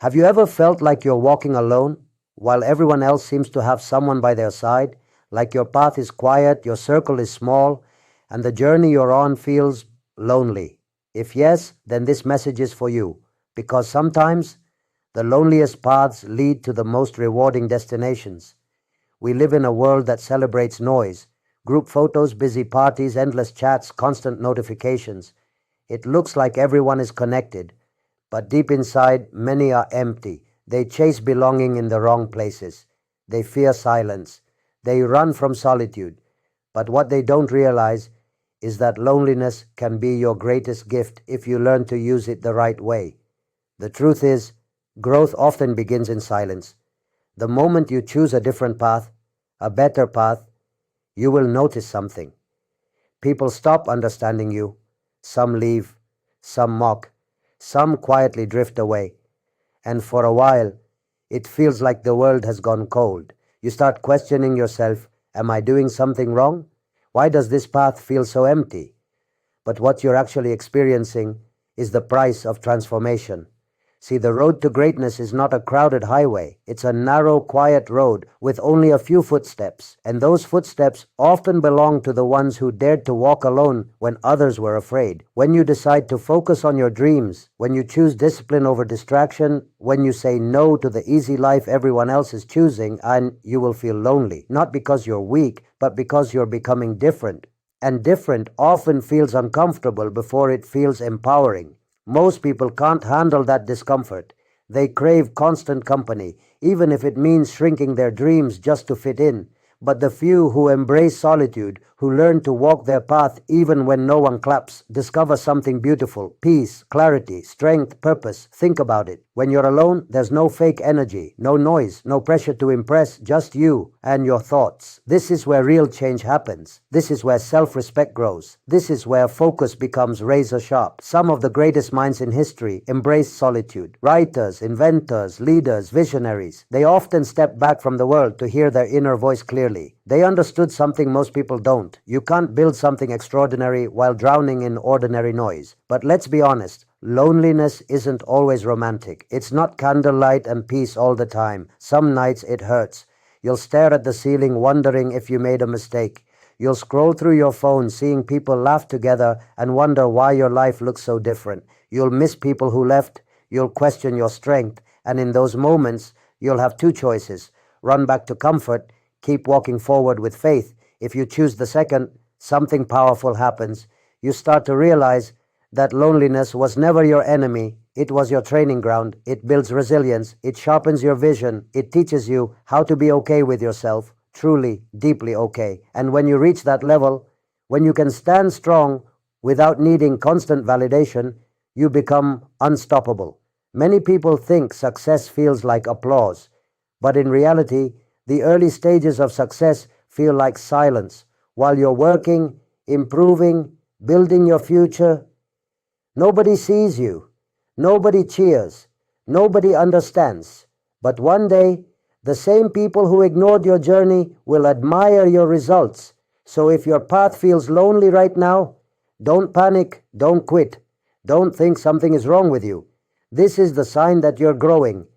Have you ever felt like you're walking alone while everyone else seems to have someone by their side? Like your path is quiet, your circle is small, and the journey you're on feels lonely? If yes, then this message is for you, because sometimes the loneliest paths lead to the most rewarding destinations. We live in a world that celebrates noise, group photos, busy parties, endless chats, constant notifications. It looks like everyone is connected, but deep inside, many are empty. They chase belonging in the wrong places. They fear silence. They run from solitude. But what they don't realize is that loneliness can be your greatest gift if you learn to use it the right way. The truth is, growth often begins in silence. The moment you choose a different path, a better path, you will notice something. People stop understanding you. Some leave, some mock, some quietly drift away. And for a while, it feels like the world has gone cold. You start questioning yourself, am I doing something wrong? Why does this path feel so empty? But what you're actually experiencing is the price of transformation. See, the road to greatness is not a crowded highway. It's a narrow, quiet road with only a few footsteps. And those footsteps often belong to the ones who dared to walk alone when others were afraid. When you decide to focus on your dreams, when you choose discipline over distraction, when you say no to the easy life everyone else is choosing, and you will feel lonely. Not because you're weak, but because you're becoming different. And different often feels uncomfortable before it feels empowering. Most people can't handle that discomfort. They crave constant company, even if it means shrinking their dreams just to fit in. But the few who embrace solitude, who learn to walk their path even when no one claps, discover something beautiful: peace, clarity, strength, purpose. Think about it. When you're alone, there's no fake energy, no noise, no pressure to impress, just you and your thoughts. This is where real change happens. This is where self-respect grows. This is where focus becomes razor sharp. Some of the greatest minds in history embraced solitude. Writers, inventors, leaders, visionaries. They often stepped back from the world to hear their inner voice clearly. They understood something most people don't. You can't build something extraordinary while drowning in ordinary noise. But let's be honest, loneliness isn't always romantic. It's not candlelight and peace all the time. Some nights it hurts. You'll stare at the ceiling wondering if you made a mistake. You'll scroll through your phone seeing people laugh together and wonder why your life looks so different. You'll miss people who left. You'll question your strength. And in those moments, you'll have two choices: run back to comfort, keep walking forward with faith. If you choose the second, something powerful happens. You start to realize that loneliness was never your enemy. It was your training ground. It builds resilience. It sharpens your vision. It teaches you how to be okay with yourself, truly, deeply okay. And when you reach that level, when you can stand strong without needing constant validation, you become unstoppable. Many people think success feels like applause, but in reality, the early stages of success feel like silence. While you're working, improving, building your future, nobody sees you. Nobody cheers. Nobody understands. But one day, the same people who ignored your journey will admire your results. So if your path feels lonely right now, don't panic, don't quit. Don't think something is wrong with you. This is the sign that you're growing.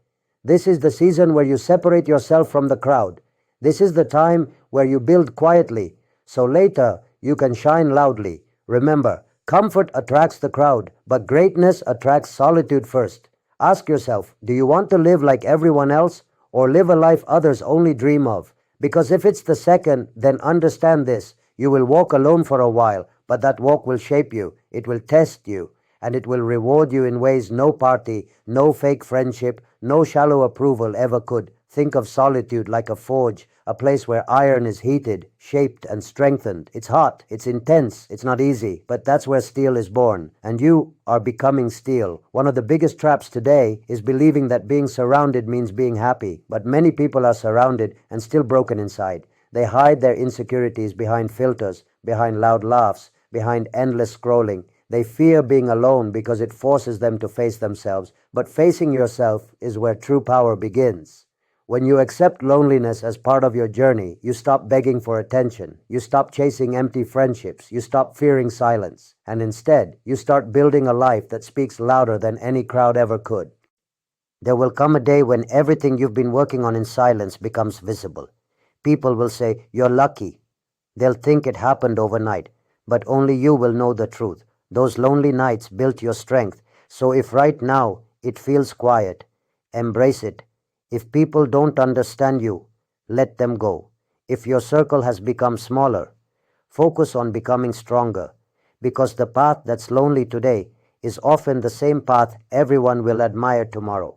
This is the season where you separate yourself from the crowd. This is the time where you build quietly, so later you can shine loudly. Remember, comfort attracts the crowd, but greatness attracts solitude first. Ask yourself, do you want to live like everyone else or live a life others only dream of? Because if it's the second, then understand this: you will walk alone for a while, but that walk will shape you, it will test you, and it will reward you in ways no party, no fake friendship, no shallow approval ever could. Think of solitude like a forge, a place where iron is heated, shaped, and strengthened. It's hot, it's intense, it's not easy, but that's where steel is born. And you are becoming steel. One of the biggest traps today is believing that being surrounded means being happy. But many people are surrounded and still broken inside. They hide their insecurities behind filters, behind loud laughs, behind endless scrolling. They fear being alone because it forces them to face themselves. But facing yourself is where true power begins. When you accept loneliness as part of your journey, you stop begging for attention. You stop chasing empty friendships. You stop fearing silence. And instead, you start building a life that speaks louder than any crowd ever could. There will come a day when everything you've been working on in silence becomes visible. People will say, "You're lucky." They'll think it happened overnight, but only you will know the truth. Those lonely nights built your strength. So if right now it feels quiet, embrace it. If people don't understand you, let them go. If your circle has become smaller, focus on becoming stronger, because the path that's lonely today is often the same path everyone will admire tomorrow.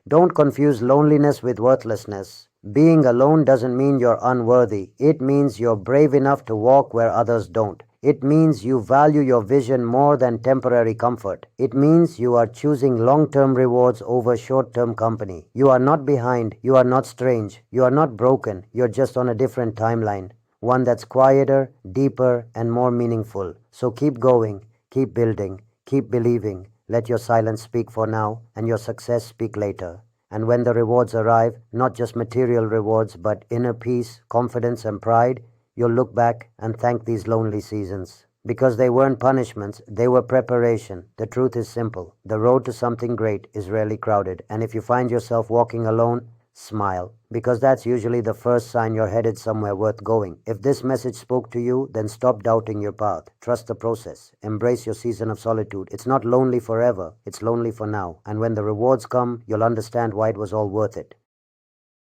Don't confuse loneliness with worthlessness. Being alone doesn't mean you're unworthy. It means you're brave enough to walk where others don't. It means you value your vision more than temporary comfort. It means you are choosing long-term rewards over short-term company. You are not behind. You are not strange. You are not broken. You're just on a different timeline. One that's quieter, deeper, and more meaningful. So keep going, keep building, keep believing. Let your silence speak for now, and your success speak later. And when the rewards arrive, not just material rewards, but inner peace, confidence, and pride, you'll look back and thank these lonely seasons. Because they weren't punishments, they were preparation. The truth is simple. The road to something great is rarely crowded, and if you find yourself walking alone, smile, because that's usually the first sign you're headed somewhere worth going. If this message spoke to you, then stop doubting your path. Trust the process. Embrace your season of solitude. It's not lonely forever, it's lonely for now. And when the rewards come, you'll understand why it was all worth it.